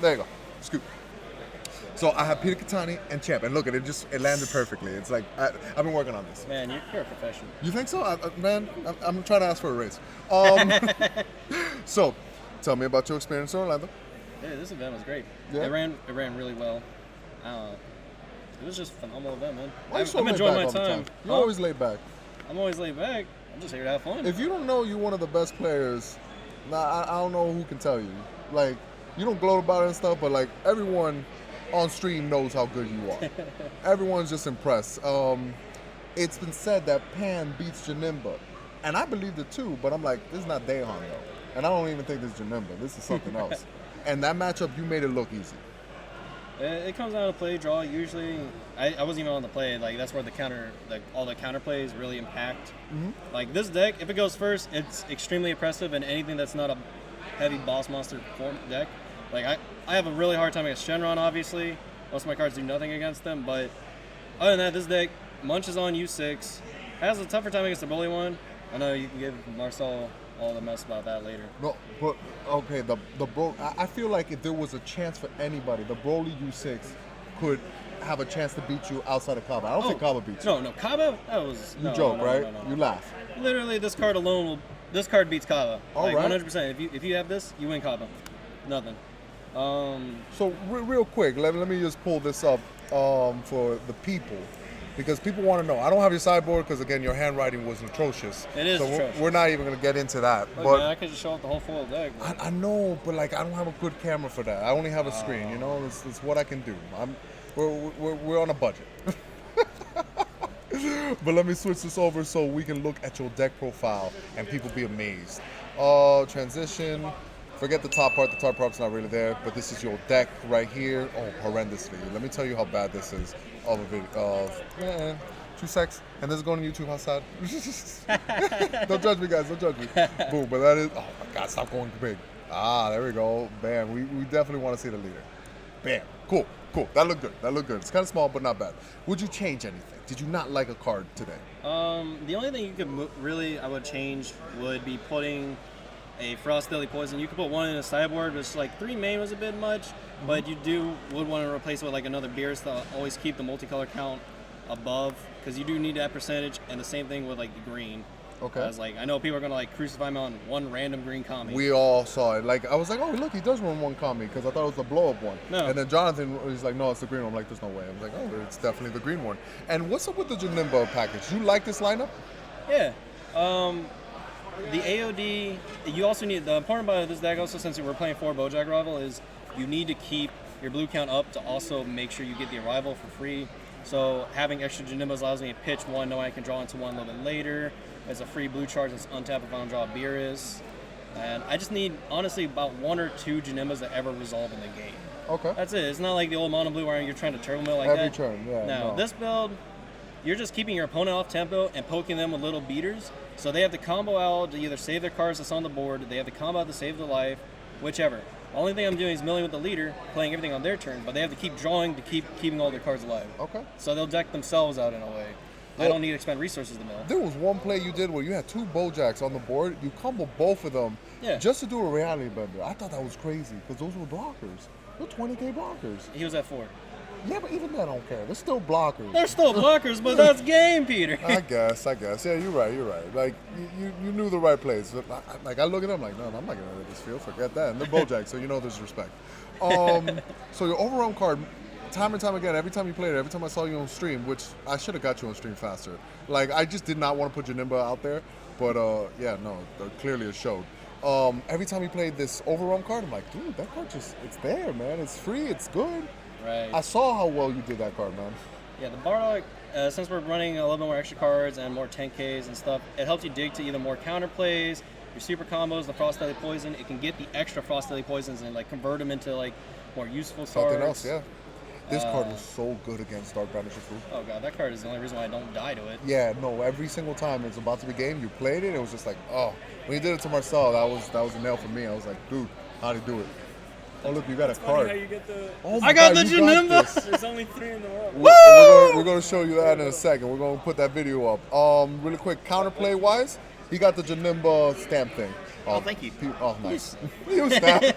There you go. Scoop. So I have Peter Catani and Champ, and look, it landed perfectly. It's like I've been working on this. Man, you're a professional. You think so? Man, I'm trying to ask for a raise. So, tell me about your experience in Orlando. Yeah, this event was great. Yeah? It ran really well. It was just a phenomenal event, man. Why are you so I'm laid enjoying back my all the time. You're always laid back. I'm always laid back. I'm just here to have fun. If you don't know you're one of the best players, I don't know who can tell you. Like, you don't gloat about it and stuff, but like everyone on stream knows how good you are. Everyone's just impressed. It's been said that Pan beats Janemba, and I believed it too, but I'm like, this is not Daehan though. And I don't even think this is Janemba. This is something else. And that matchup, you made it look easy. It comes down to play draw. Usually, I wasn't even on the play. Like that's where the counter, like all the counter plays, really impact. Mm-hmm. Like this deck, if it goes first, it's extremely oppressive, and anything that's not a heavy boss monster form deck, like I have a really hard time against Shenron. Obviously, most of my cards do nothing against them. But other than that, this deck munches on U6, has a tougher time against the Broly one. I know you can give Marcel all the mess about that later. No, but okay, the I feel like if there was a chance for anybody, the Broly U6 could have a chance to beat you outside of Kaba. I don't think Kaba beats you. No, Kaba, that was... You joke, right? You laugh. Literally, this card alone this card beats Kaba. All like, right. 100%. If you have this, you win Kaba. Nothing. So real quick, let me just pull this up for the people. Because people want to know. I don't have your sideboard because, again, your handwriting was atrocious. It is atrocious. We're not even going to get into that. Look, but man, I could just show off the whole full deck. I know, but like I don't have a good camera for that. I only have a screen, you know? It's what I can do. We're on a budget. But let me switch this over so we can look at your deck profile and people be amazed. Transition. Forget the top part. The top part's not really there, but this is your deck right here. Oh, horrendously. Let me tell you how bad this is of a video. 2 secs. And this is going on YouTube. How sad? Don't judge me, guys. Don't judge me. Boom. But that is... Oh, my God. Stop going big. There we go. Bam. We definitely want to see the leader. Bam. Cool. That looked good. It's kind of small, but not bad. Would you change anything? Did you not like a card today? The only thing you could I would change would be putting a Frost Deadly Poison. You could put one in a sideboard, which like 3 main was a bit much, but you would want to replace it with like another Beerus to always keep the multicolor count above, because you do need that percentage, and the same thing with like the green. Okay. I was like, I know people are gonna like crucify me on one random green Kami. We all saw it. Like I was like, oh look, he does run one Kami because I thought it was the blow up one. No. And then Jonathan was like, no, it's the green one. I'm like, there's no way. I was like, oh, it's definitely the green one. And what's up with the Janemba package? You like this lineup? Yeah. The AOD, you also need, the important part of this deck also, since we're playing 4 Bojack Rival, is you need to keep your blue count up to also make sure you get the arrival for free. So having extra Janembas allows me to pitch one, knowing I can draw into one a little bit later. As a free blue charge that's untapped if I don't draw a Beerus. And I just need, honestly, about 1 or 2 Janembas that ever resolve in the game. Okay. That's it. It's not like the old mono blue where you're trying to turbo mill like Every that. turn, yeah. No, this build, you're just keeping your opponent off tempo and poking them with little beaters. So they have to combo out to either save their cards that's on the board, they have to combo out to save their life, whichever. The only thing I'm doing is milling with the leader, playing everything on their turn, but they have to keep drawing to keep keeping all their cards alive. Okay. So they'll deck themselves out in a way. I don't need to expend resources to mill. There was one play you did where you had 2 Bojacks on the board. You combo both of them just to do a reality bender. I thought that was crazy because those were blockers. They're 20k blockers. He was at 4. Yeah, but even that I don't care. They're still blockers. They're still blockers, but that's game, Peter. I guess. Yeah, you're right. Like, you knew the right plays. Like, I look at them like, no, I'm not going to let this field. Forget that. And they're Bojacks, so you know there's respect. So your overwhelm card, time and time again, every time you played it, every time I saw you on stream, which I should have got you on stream faster. Like, I just did not want to put Janemba out there. But, clearly it showed. Every time you played this overwhelm card, I'm like, dude, that card it's there, man. It's free. It's good. Right. I saw how well you did that card, man. Yeah, the Bardock, since we're running a little bit more extra cards and more 10Ks and stuff, it helps you dig to either more counter plays, your super combos, the Frost Deadly Poison. It can get the extra Frost Deadly Poisons and like convert them into like more useful cards. Something else, yeah. This card was so good against Dark Banisher Food. Oh god, that card is the only reason why I don't die to it. Yeah, no, every single time it's about to be game, you played it, it was just like, oh. When you did it to Marcel, that was a nail for me. I was like, dude, how'd he do it? Oh look, you got a card. How you get the... Oh I got God, the you got Janemba! this. There's only 3 in the world. We're going to show you that in a second. We're going to put that video up. Really quick, counterplay wise, he got the Janemba stamp thing. Oh, thank you. Oh, nice. You stamp.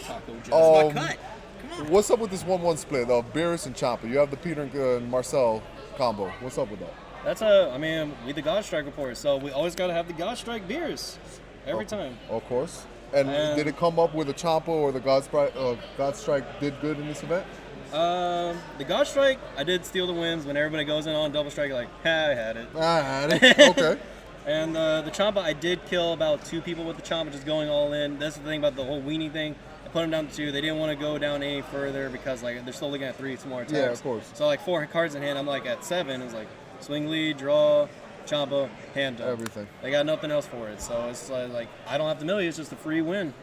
Taco Joe's. My cut. Come on. What's up with this 1-1 split of Beerus and Champa? You have the Peter and Marcel combo. What's up with that? That's we the God Strike report, so we always got to have the God Strike beers every time. Of course. And did it come up with a Champa or the God Strike did good in this event? The God Strike, I did steal the wins when everybody goes in on double strike, like, I had it. I had it. Okay. And the Champa, I did kill about 2 people with the Champa, just going all in. That's the thing about the whole weenie thing. I put them down to 2. They didn't want to go down any further because like they're still looking at 3 more attacks. Yeah, of course. So like 4 cards in hand, I'm like at 7. It was like swing lead, draw, Champa, hand up. Everything. They got nothing else for it. So it's like I don't have to millie. It's just a free win.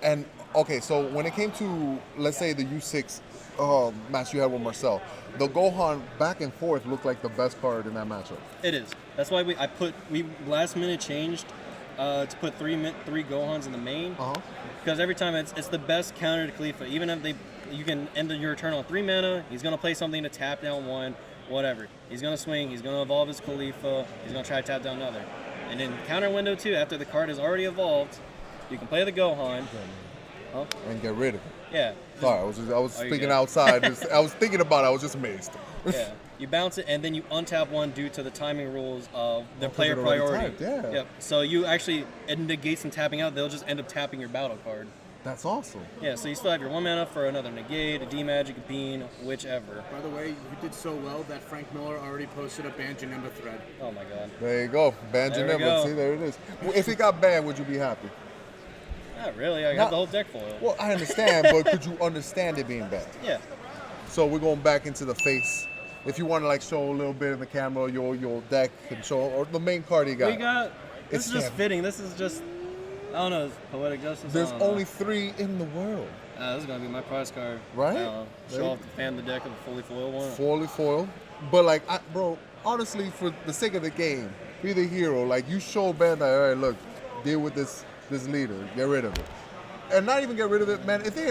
And okay, so when it came to, let's say, the U6 match you had with Marcel, the Gohan back and forth looked like the best card in that matchup. It is. That's why we last minute changed to put 3 Gohans in the main. Because every time it's the best counter to Khalifa. Even if you can end your turn on 3 mana, he's gonna play something to tap down 1, whatever. He's gonna swing. He's gonna evolve his Khalifa. He's gonna try to tap down another. And in counter window 2, after the card is already evolved, you can play the Gohan. And get rid of it. Yeah. Sorry, I was thinking outside. I was thinking about it. I was just amazed. Yeah. You bounce it, and then you untap 1 due to the timing rules of the player it already priority. typed, yeah. Yep. So you actually, it negates and tapping out, they'll just end up tapping your battle card. That's awesome. Yeah, so you still have your 1 mana for another negate, a D-magic, a bean, whichever. By the way, you did so well that Frank Miller already posted a ban Janemba thread. Oh my god. There you go. Ban There we Janemba. go. See, there it is. If it got banned, would you be happy? Not really, I got the whole deck foil. Well, I understand, but could you understand it being banned? Yeah. So we're going back into the face. If you want to like show a little bit in the camera, your deck and show, or the main card you got. This It's is just heavy. fitting. This is just, I don't know, poetic justice. There's I don't know. only 3 in the world. This is gonna be my prize card. Right? Show off the fan the deck of the fully foil one. Fully foil. But like, bro, honestly, for the sake of the game, be the hero. Like you show Bandai, all right, look, deal with this leader, get rid of it. And not even get rid of it, man. If they,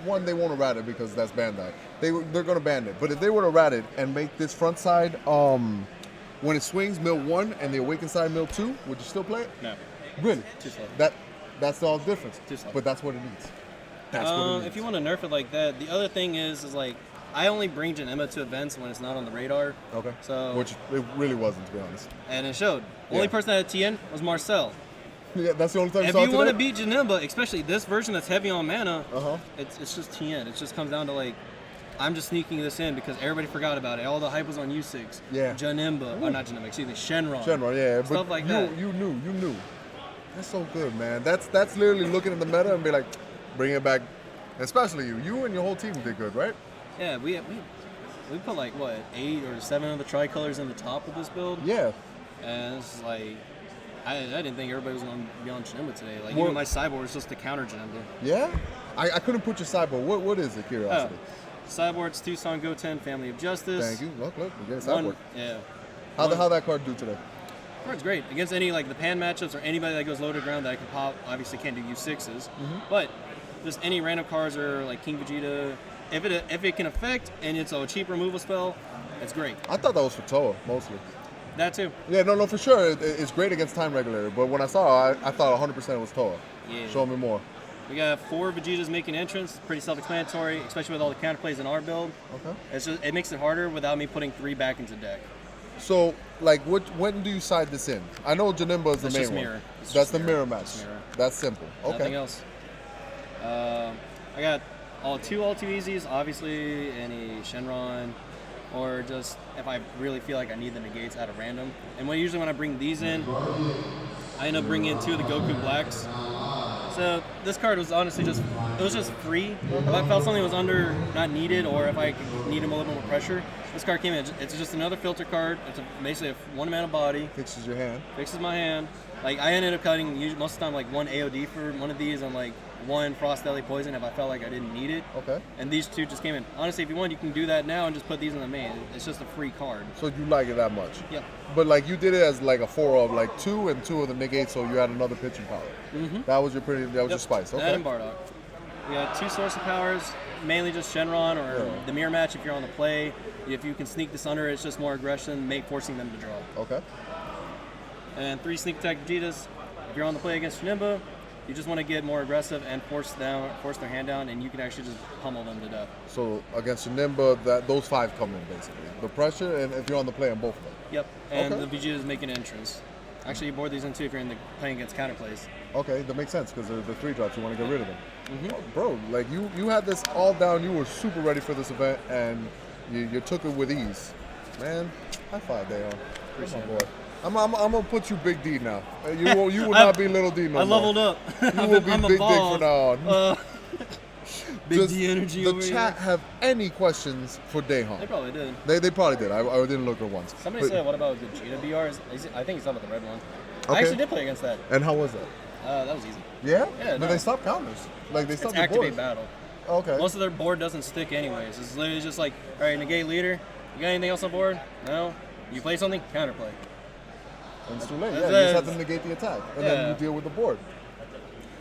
one, they won't rat it because that's Bandai. They're gonna ban it. But if they were to rat it and make this front side, when it swings, mill 1 and the awakened side mill 2, would you still play it? No. Really? Too slow. That's all the difference. Too slow. But that's what it needs. That's what it needs. If you want to nerf it like that, the other thing is like I only bring Janemba to events when it's not on the radar. Okay. So which it really wasn't, to be honest. And it showed. Only person that had TN was Marcel. Yeah, that's the only time you If saw it you want to today? beat Janemba, especially this version that's heavy on mana, Uh-huh. it's just TN. It just comes down to like, I'm just sneaking this in because everybody forgot about it. All the hype was on U6. Yeah. Janemba, or not Janemba, excuse me, Shenron. Shenron, yeah. But Stuff like that. You knew. That's so good, man. That's literally looking at the meta and be like, bring it back. Especially you. You and your whole team did good, right? Yeah, we put like what 8 or 7 of the tricolors in the top of this build. Yeah. And it's like I didn't think everybody was going to be on Janemba today. Like Well- even my sideboard was just to counter Janemba. Yeah? I couldn't put your sideboard. What is it, curiosity? Sideboard's Tucson Goten, Family of Justice. Thank you. Look, we get a sideboard. Yeah. How that card do today? Card's great against any like the pan matchups or anybody that goes low to ground that I can pop. Obviously can't do U6s, but just any random cards or like King Vegeta. If it can affect and it's a cheap removal spell, it's great. I thought that was for Toa mostly. That too. Yeah, no, for sure. It's great against time regulator, but when I saw it, I thought 100% it was Toa. Yeah. Show me more. We got 4 Vegetas making entrance. Pretty self-explanatory, especially with all the counterplays in our build. Okay. It makes it harder without me putting 3 back into deck. So, like, when do you side this in? I know Janemba is the It's main just one. mirror. It's That's just the mirror. mirror match. It's mirror. That's simple. Okay. Nothing else. I got all two easies. Obviously, any Shenron, or just if I really feel like I need the negates out of random. And usually when I bring these in, I end up bringing in 2 of the Goku Blacks. So this card was honestly just free. If I felt something was not needed, or if I need him a little more pressure, this card came in. It's just another filter card. It's basically a 1 mana body. Fixes your hand. Fixes my hand. Like I ended up cutting most of the time like 1 AOD for one of these and like 1 Frost Deadly Poison if I felt like I didn't need it. Okay. And these 2 just came in. Honestly, if you want, you can do that now and just put these in the main. It's just a free card. So you like it that much? Yep. But like you did it as like a 4 of like 2 and 2 of the negates, so you had another pitching power. Mm-hmm. That was your spice. Okay. That and Bardock. We got 2 source of powers, mainly just Shenron or the mirror match if you're on the play. If you can sneak this under, it's just more aggression, forcing them to draw. Okay. And 3 sneak attack Vegetas. If you're on the play against Janemba, You just want to get more aggressive and force their hand down, and you can actually just pummel them to death. So against Janemba, those 5 come in basically. The pressure, and if you're on the play on both of them. Yep, and Okay. the Vegeta's making an entrance. Actually, you board these in too if you're playing against counterplays. Okay, that makes sense because the 3 drops. You want to get rid of them. Mm-hmm. Oh, bro, like you had this all down. You were super ready for this event, and you took it with ease. Man, high five, Dayon. Appreciate Come on, boy. I'm gonna put you Big D now. You will not be Little D no more. I leveled up. You will be I'm Big evolved. Dick from now on. Big Does D energy the over chat here. have any questions for They Dayon? probably did. They probably did. I didn't look at once. Somebody But- said, what about the Vegeta BR? I think he's talking about the red one. Okay. I actually did play against that. And how was that? That was easy. Yeah? Yeah, But no. they stopped counters. Like they It's stopped the activate boards. battle. Okay. Most of their board doesn't stick anyways. It's literally just like, all right, negate leader. You got anything else on board? No. You play something? Counterplay. And it's too late. Yeah, That's you just it. have to negate the attack, and then Yeah. you deal with the board.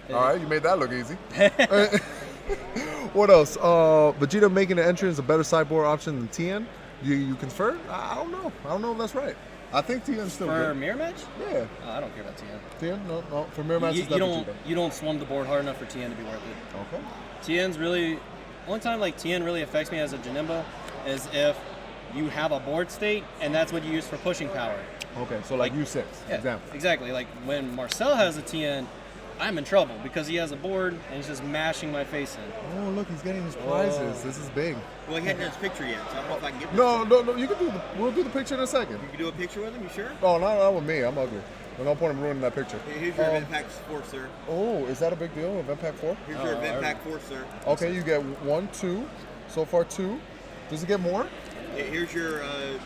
Yeah. All right, you made that look easy. What else? Vegeta making an entrance is a better sideboard option than TN. You confer? I don't know. I don't know if that's right. I think TN's still For good. mirror match? Yeah. I don't care about TN. TN? No. For mirror matches, You don't swarm the board hard enough for TN to be worth it. Okay. TN's really only time like TN really affects me as a Janemba is if you have a board state and that's what you use for pushing power. Okay. So like U6, Yeah, example. exactly. Like when Marcel has a TN, I'm in trouble because he has a board and he's just mashing my face in. Oh, look, he's getting his prizes. Oh. This is big. Well, he hadn't done his picture yet, so I don't know if I can get this. No. You can do we'll do the picture in a second. You can do a picture with him, you sure? Oh, not with me. I'm ugly. There's no point in ruining that picture. Here's your event pack 4, sir. Oh, is that a big deal? Event pack 4? Here's your Oh, event I- pack 4, sir. Okay, you get 1, 2. So far 2. Does it get more? Here's your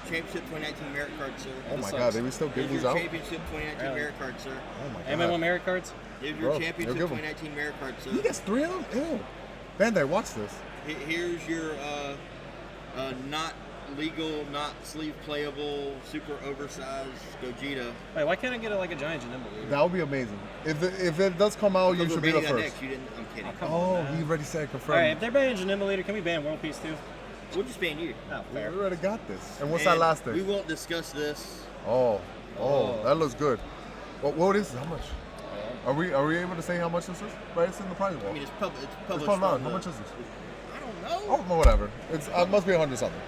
Championship 2019 merit card, sir. Oh my sucks. God, they we still give Here's these your out? Championship 2019 Really? merit card, sir. Oh my Anyone want God. merit cards? Here's Bro, your they'll Championship give 'em. 2019 merit card, sir. He gets 3 of them? Ew. Bandai, watch this. Here's your not legal, not sleeve playable, super oversized Gogeta. Wait, why can't I get it like a giant Janemba leader? That would be amazing. If it does come out, you Because should we're be the banning that first. next. You didn't. I'm kidding. Come Oh, on, man. he already said All right, confirmed. if they're banning Janemba leader, can we ban World Peace too? We'll just ban you. Oh, We fair. already got this. And what's And that last We thing? won't discuss this. Oh, Oh. that looks good. What is this? How much? Are we able to say how much this is? Right, it's in the prize wall. I mean, it's published. It's Published. published out. on How the- much is this? I don't know. Oh, whatever. It must be 100 something.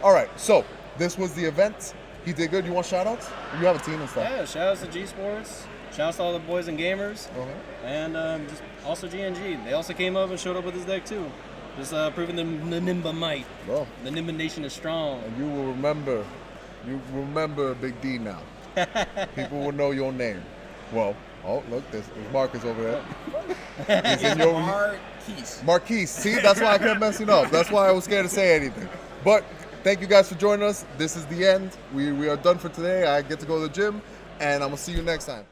All right, so this was the event. He did good. You want shout outs? You have a team and stuff. Yeah, shout outs to G Sports. Shout outs to all the boys and gamers. Uh-huh. And just also GNG. They also came up and showed up with this deck too. Just proving the Nimba might. Well, The Nimba Nation is strong. and you will remember Big D now. People will know your name. Well, oh, look, there's Marcus over there. He's in your Marquise. Marquise. See, that's why I kept messing up. That's why I was scared to say anything. But thank you guys for joining us. This is the end. We are done for today. I get to go to the gym, and I'm going to see you next time.